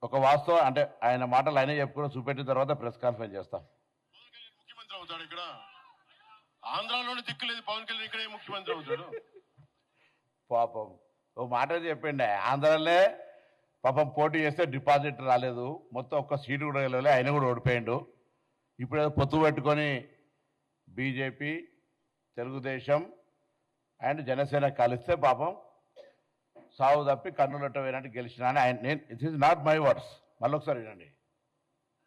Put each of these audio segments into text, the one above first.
ఒక వాస్తవం అంటే ఆయన మాటలు ఆయనే చెప్పుకుని చూపెట్టిన తర్వాత ప్రెస్ కాన్ఫరెన్స్ చేస్తాం. ముఖ్యమంత్రి అవుతాడు ఇక్కడ. ఆంధ్రాలోనే దిక్కులేదు పవన్ కళ్యాణ్ ఇక్కడే ముఖ్యమంత్రి అవుతాడు. పాపం ఓ మాట చెప్పండి, ఆంధ్రాలోనే పాపం పోటీ చేస్తే డిపాజిట్ రాలేదు, మొత్తం ఒక్క సీటు కూడా వెళ్ళలే, ఆయన కూడా ఓడిపోయిండు. ఇప్పుడు ఏదో పొత్తు పెట్టుకొని బీజేపీ, తెలుగుదేశం అండ్ జనసేన కలిస్తే పాపం సావు తప్పి కన్నులట్ట వేయనట్టు గెలిచిన అని ఆయన, నేను it is not my words, మళ్ళీ ఒకసారి వినండి.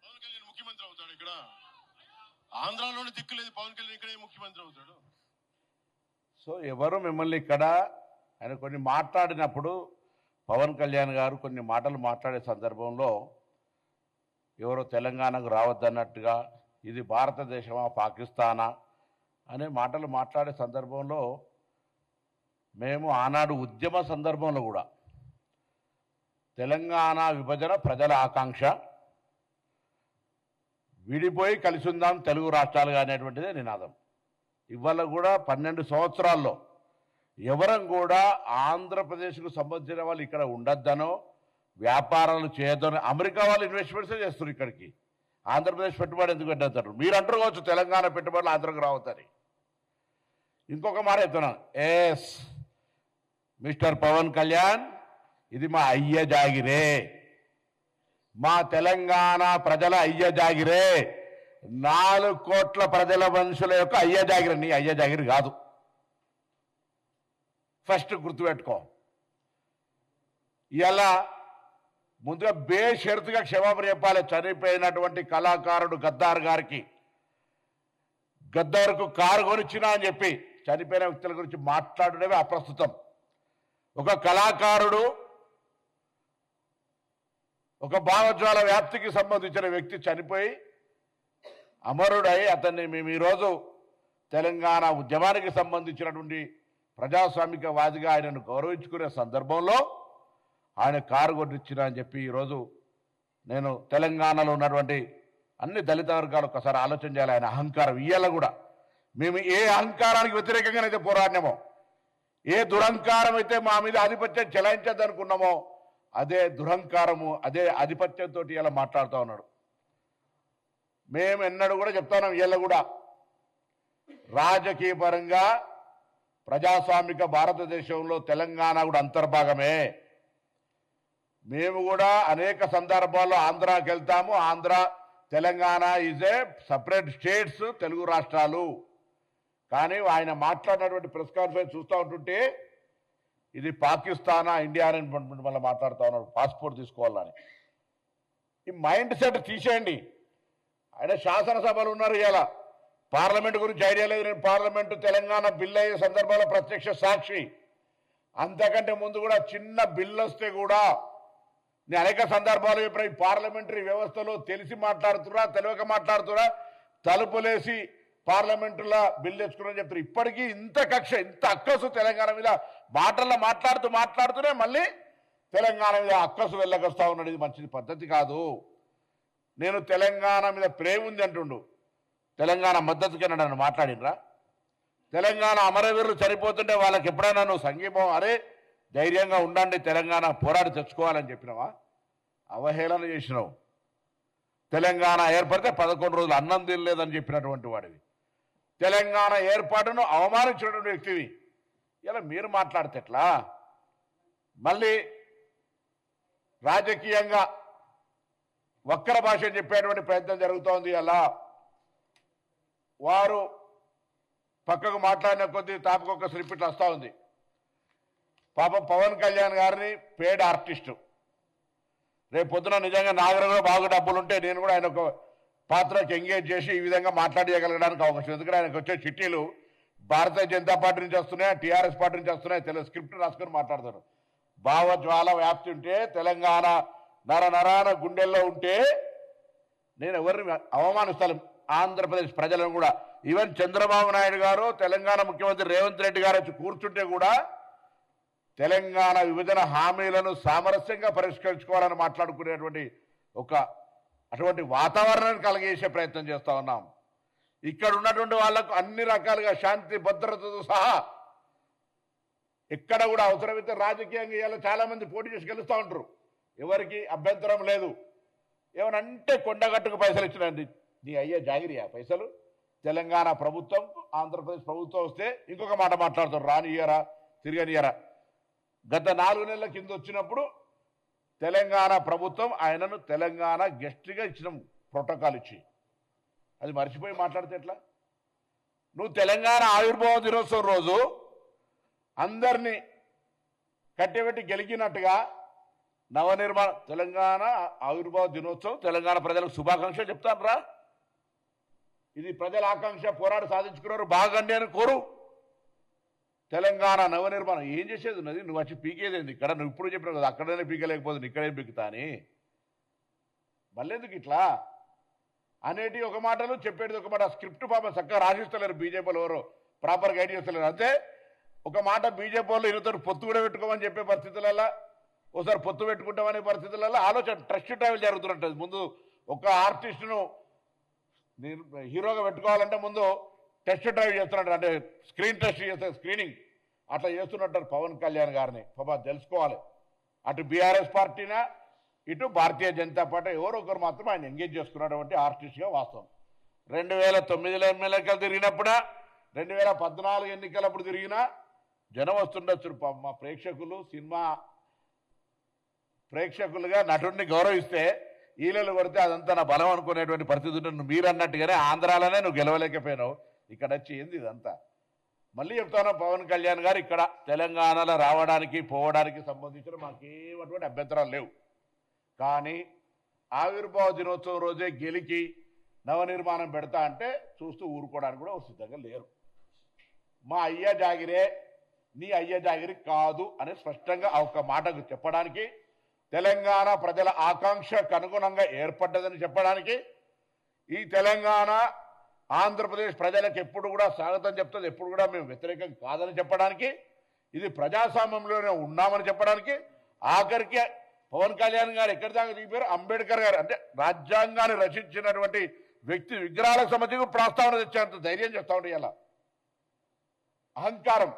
పవన్ కళ్యాణ్ ముఖ్యమంత్రి అవుతాడు ఇక్కడ. ఆంధ్రాలోనే దిక్కులేదు పవన్ కళ్యాణ్ ఇక్కడే ముఖ్యమంత్రి అవుతాడు. సో ఎవరు మిమ్మల్ని ఇక్కడ ఆయన కొన్ని మాట్లాడినప్పుడు పవన్ కళ్యాణ్ గారు కొన్ని మాటలు మాట్లాడే సందర్భంలో ఎవరో తెలంగాణకు రావద్దన్నట్టుగా, ఇది భారతదేశమా పాకిస్తానా అనే మాటలు మాట్లాడే సందర్భంలో మేము ఆనాడు ఉద్యమ సందర్భంలో కూడా తెలంగాణ విభజన ప్రజల ఆకాంక్ష, విడిపోయి కలిసి ఉందాం తెలుగు రాష్ట్రాలుగా అనేటువంటిదే నినాదం. ఇవాళ కూడా 12 సంవత్సరాల్లో ఎవరం కూడా ఆంధ్రప్రదేశ్కు సంబంధించిన వాళ్ళు ఇక్కడ ఉండొద్దనో వ్యాపారాలు చేయొద్దనో, అమెరికా వాళ్ళు ఇన్వెస్ట్మెంట్సే చేస్తారు ఇక్కడికి, ఆంధ్రప్రదేశ్ పెట్టుబడి ఎందుకు పెట్టేస్తారు? మీరు అంటారు కావచ్చు తెలంగాణ పెట్టుబడులు ఆంధ్రకు రావద్దని. ఇంకొక మాట చెప్తున్నాను, ఎస్ మిస్టర్ పవన్ కళ్యాణ్, ఇది మా అయ్య జాగిరే, మా తెలంగాణ ప్రజల అయ్య జాగిరే, 4 కోట్ల ప్రజల మనుషుల యొక్క అయ్య జాగిరి, నీ అయ్య జాగిరి కాదు. ఫస్ట్ గుర్తుపెట్టుకో. ఇలా ముందుగా బేషరతుగా క్షమాపణ చెప్పాలి చనిపోయినటువంటి కళాకారుడు గద్దార్ గారికి. గద్దార్కు కారు కొనిచ్చినా అని చెప్పి చనిపోయిన వ్యక్తుల గురించి మాట్లాడడమే అప్రస్తుతం. ఒక కళాకారుడు, ఒక భావజ్వాల వ్యాప్తికి సంబంధించిన వ్యక్తి చనిపోయి అమరుడై అతన్ని మేము ఈరోజు తెలంగాణ ఉద్యమానికి సంబంధించినటువంటి ప్రజాస్వామికవాదిగా ఆయనను గౌరవించుకునే సందర్భంలో ఆయన కారు కొట్టించిన అని చెప్పి ఈరోజు నేను తెలంగాణలో ఉన్నటువంటి అన్ని దళిత వర్గాలు ఒకసారి ఆలోచన చేయాలి. ఆయన అహంకారం ఇయ్యాల కూడా మేము ఏ అహంకారానికి వ్యతిరేకంగానైతే పోరాడినామో, ఏ దురహంకారం అయితే మా మీద ఆధిపత్యం చెలాయించద్దనుకున్నామో అదే దురహంకారము, అదే ఆధిపత్యంతో ఇలా మాట్లాడుతూ ఉన్నాడు. మేము ఎన్నడూ కూడా చెప్తా ఉన్నాం, ఇవాళ కూడా రాజకీయ పరంగా ప్రజాస్వామిక భారతదేశంలో తెలంగాణ కూడా అంతర్భాగమే. మేము కూడా అనేక సందర్భాల్లో ఆంధ్రాకి వెళ్తాము. Andhra, Telangana is a separate states, Telugu రాష్ట్రాలు. కానీ ఆయన మాట్లాడినటువంటి ప్రెస్ కాన్ఫరెన్స్ చూస్తూ ఉంటుంటే ఇది పాకిస్తానా ఇండియా అని మళ్ళీ మాట్లాడుతూ ఉన్నాడు, పాస్పోర్ట్ తీసుకోవాలని. ఈ మైండ్ సెట్ తీసేయండి. ఆయన శాసనసభలు ఉన్నారు, ఇలా పార్లమెంట్ గురించి ఐడియా లేదు. నేను పార్లమెంటు తెలంగాణ బిల్ అయ్యే సందర్భంలో ప్రత్యక్ష సాక్షి. అంతకంటే ముందు కూడా చిన్న బిల్ వస్తే కూడా నేను అనేక సందర్భాలు చెప్పిన, ఈ పార్లమెంటరీ వ్యవస్థలో తెలిసి మాట్లాడుతురా తెలియక మాట్లాడుతురా, తలుపులేసి పార్లమెంటులో బిల్ తెచ్చుకున్నారని చెప్తారు. ఇప్పటికీ ఇంత కక్ష, ఇంత అక్కసు తెలంగాణ మీద మాటల్లో మాట్లాడుతూనే మళ్ళీ తెలంగాణ మీద అక్కసు వెళ్ళకొస్తా ఉన్నాడు. ఇది మంచిది పద్ధతి కాదు. నేను తెలంగాణ మీద ప్రేమ ఉంది అంటుండు, తెలంగాణ మద్దతుకి నన్ను మాట్లాడినరా? తెలంగాణ అమరవీరులు చనిపోతుంటే వాళ్ళకి ఎప్పుడైనా నువ్వు సంఘీభావం, అరే ధైర్యంగా ఉండండి తెలంగాణ పోరాడి తెచ్చుకోవాలని చెప్పినావా? అవహేళన చేసినావు. తెలంగాణ ఏర్పడితే 11 రోజులు అన్నం తినలేదని చెప్పినటువంటి వాడివి, తెలంగాణ ఏర్పాటును అవమానించినటువంటి వ్యక్తివి. ఇలా మీరు మాట్లాడితే ఎట్లా? మళ్ళీ రాజకీయంగా వక్ర భాష చెప్పేటువంటి ప్రయత్నం జరుగుతోంది. అలా వారు పక్కకు మాట్లాడిన కొద్దీ తాపకొక్క స్లిప్ వస్తూ ఉంది. పాపం పవన్ కళ్యాణ్ గారిని పేడ్ ఆర్టిస్టు, రేపు పొద్దున నిజంగా నాగర కూడా బాగా డబ్బులుంటే నేను కూడా ఆయన ఒక పాత్రకి ఎంగేజ్ చేసి ఈ విధంగా మాట్లాడగలగడానికి అవకాశం. ఎందుకంటే ఆయనకు వచ్చే చిట్టీలు భారతీయ జనతా పార్టీ నుంచి వస్తున్నాయి, టీఆర్ఎస్ పార్టీ నుంచి వస్తున్నాయి, తెలుగు స్క్రిప్ట్ రాసుకొని మాట్లాడతారు. భావజ్వాల వ్యాప్తి ఉంటే, తెలంగాణ నరాన గుండెల్లో ఉంటే నేను ఎవరిని అవమానిస్తాను? ఆంధ్రప్రదేశ్ ప్రజలను కూడా. ఈవెన్ చంద్రబాబు నాయుడు గారు, తెలంగాణ ముఖ్యమంత్రి రేవంత్ రెడ్డి గారు వచ్చి కూర్చుంటే కూడా తెలంగాణ విభజన హామీలను సామరస్యంగా పరిష్కరించుకోవాలని మాట్లాడుకునేటువంటి అటువంటి వాతావరణాన్ని కలిగేసే ప్రయత్నం చేస్తూ ఉన్నాం. ఇక్కడ ఉన్నటువంటి వాళ్లకు అన్ని రకాలుగా శాంతి భద్రతతో సహా ఎక్కడ కూడా అవసరమైతే రాజకీయంగా ఇలా చాలా మంది పోటీ చేసి గెలుస్తూ ఉంటారు. ఎవరికి అభ్యంతరం లేదు. ఏమనంటే కొండగట్టుకు పైసలు ఇచ్చినండి, నీ అయ్యే జాగిరియా పైసలు? తెలంగాణ ప్రభుత్వం ఆంధ్రప్రదేశ్ ప్రభుత్వం వస్తే ఇంకొక మాట మాట్లాడతారు, రానియరా తిరగనియరా. గత 4 నెలల కింద వచ్చినప్పుడు తెలంగాణ ప్రభుత్వం ఆయనను తెలంగాణ గెస్ట్గా ఇచ్చిన ప్రోటోకాల్ ఇచ్చి, అది మర్చిపోయి మాట్లాడితే ఎట్లా? నువ్వు తెలంగాణ ఆవిర్భావ దినోత్సవం రోజు అందరినీ కట్టెబెట్టి గెలికినట్టుగా నవనిర్మాణ తెలంగాణ ఆవిర్భావ దినోత్సవం తెలంగాణ ప్రజలకు శుభాకాంక్షలు చెప్తాను రా. ఇది ప్రజల ఆకాంక్ష, పోరాడి సాధించుకున్నారు, బాగండి అని కోరు. తెలంగాణ నవనిర్మాణం ఏం చేసేది ఉన్నది? నువ్వు వచ్చి పీకేదేంది ఇక్కడ? నువ్వు ఇప్పుడు చెప్పినావు కదా అక్కడనే పీకలేకపోతుంది ఇక్కడేం పీకుతా అని. మళ్ళెందుకు ఇట్లా అనేటి ఒక మాటలు చెప్పేది ఒక మాట. స్క్రిప్ట్ పాప చక్కగా రాసిస్తలేరు బీజేపీలో, ఎవరో ప్రాపర్ గైడ్ చేస్తలేరు. అంతే ఒక మాట బీజేపీ వాళ్ళు ఈయనతో పొత్తు కూడా పెట్టుకోమని చెప్పే పరిస్థితులలో, ఒకసారి పొత్తు పెట్టుకుంటామనే పరిస్థితులలో ఆలోచన ట్రస్ట్ ట్రావెల్ జరుగుతున్నట్టు. ముందు ఒక ఆర్టిస్టును హీరోగా పెట్టుకోవాలంటే ముందు టెస్ట్ డ్రైవ్ చేస్తున్నట్టు, అంటే స్క్రీన్ టెస్ట్ చేస్తే స్క్రీనింగ్ అట్లా చేస్తున్నట్టు పవన్ కళ్యాణ్ గారిని పాప తెలుసుకోవాలి. అటు బీఆర్ఎస్ పార్టీనా ఇటు భారతీయ జనతా పార్టీ ఎవరో ఒకరు మాత్రం ఆయన ఎంగేజ్ చేసుకున్నటువంటి ఆర్టిస్ట్గా వాస్తవం. 2009లో ఎమ్మెల్యేలు తిరిగినప్పుడా 2014 ఎన్నికలప్పుడు తిరిగినా జనం వస్తుండొచ్చు. మా ప్రేక్షకులు సినిమా ప్రేక్షకులుగా నటుడిని గౌరవిస్తే ఈలలు కొడితే అదంతా నా బలం అనుకునేటువంటి పరిస్థితి ఉంటుంది. మీరు అన్నట్టుగానే ఆంధ్రాలోనే నువ్వు గెలవలేకపోయినావు, ఇక్కడ వచ్చి ఏంది ఇదంతా? మళ్ళీ చెప్తాను, పవన్ కళ్యాణ్ గారు ఇక్కడ తెలంగాణలో రావడానికి పోవడానికి సంబంధించిన మాకేమటువంటి అభ్యంతరాలు లేవు. కానీ ఆవిర్భావ దినోత్సవం రోజే గెలికి నవనిర్మాణం పెడతా అంటే చూస్తూ ఊరుకోవడానికి కూడా సిద్ధంగా లేరు. మా అయ్య జాగిరే, నీ అయ్య జాగిరి కాదు అని స్పష్టంగా ఒక మాటకు చెప్పడానికి, తెలంగాణ ప్రజల ఆకాంక్షకు అనుగుణంగా ఏర్పడ్డదని చెప్పడానికి, ఈ తెలంగాణ ఆంధ్రప్రదేశ్ ప్రజలకు ఎప్పుడు కూడా స్వాగతం చెప్తుంది, ఎప్పుడు కూడా మేము వ్యతిరేకం కాదని చెప్పడానికి, ఇది ప్రజాస్వామ్యంలోనే ఉన్నామని చెప్పడానికి, ఆఖరికి పవన్ కళ్యాణ్ గారు ఎక్కడి దాకా దిగిపోయారు, అంబేద్కర్ గారు అంటే రాజ్యాంగాన్ని రచించినటువంటి వ్యక్తి విగ్రహాలకు సంబంధించి ప్రస్తావన తెచ్చేంత ధైర్యం చేస్తా ఉంటే ఇలా అహంకారం.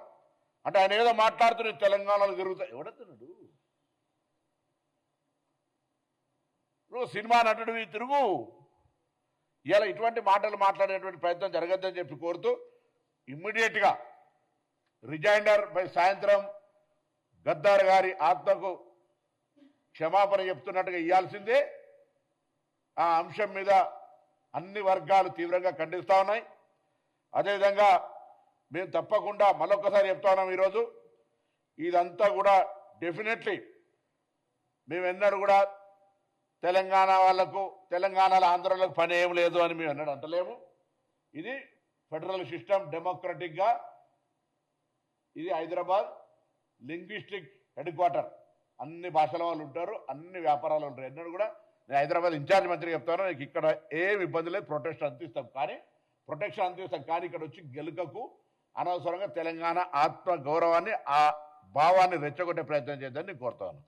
అంటే ఆయన ఏదో మాట్లాడుతున్న తెలంగాణలో తిరుగుతా ఎవడతున్నాడు? నువ్వు సినిమా నటుడివి, తిరుగు. ఇలా ఇటువంటి మాటలు మాట్లాడేటువంటి ప్రయత్నం జరగద్దని చెప్పి కోరుతూ ఇమ్మీడియట్గా రిజైండర్ బై సాయంత్రం గద్దార్ గారి ఆత్మకు క్షమాపణ చెప్తున్నట్టుగా ఇవ్వాల్సిందే. ఆ అంశం మీద అన్ని వర్గాలు తీవ్రంగా ఖండిస్తూ ఉన్నాయి. అదేవిధంగా మేము తప్పకుండా మరొకసారి చెప్తా ఉన్నాం, ఈరోజు ఇదంతా కూడా డెఫినెట్లీ మేము ఎన్నడూ కూడా తెలంగాణ వాళ్లకు తెలంగాణలో ఆంధ్రలకు పని ఏం లేదు అని మేము ఎన్నడూ అంటలేము. ఇది ఫెడరల్ సిస్టమ్, డెమోక్రటిక్గా ఇది హైదరాబాద్ లింగ్విస్టిక్ హెడ్ క్వార్టర్. అన్ని భాషల వాళ్ళు ఉంటారు, అన్ని వ్యాపారాలు ఉంటారు. ఎన్నడూ కూడా నేను హైదరాబాద్ ఇన్ఛార్జ్ మంత్రి చెప్తాను, నీకు ఇక్కడ ఏం ఇబ్బంది లేదు, ప్రొటెక్షన్ అందిస్తాం కానీ ఇక్కడ వచ్చి గెలుకకు అనవసరంగా తెలంగాణ ఆత్మ గౌరవాన్ని ఆ భావాన్ని రెచ్చగొట్టే ప్రయత్నం చేద్దని నేను కోరుతాను.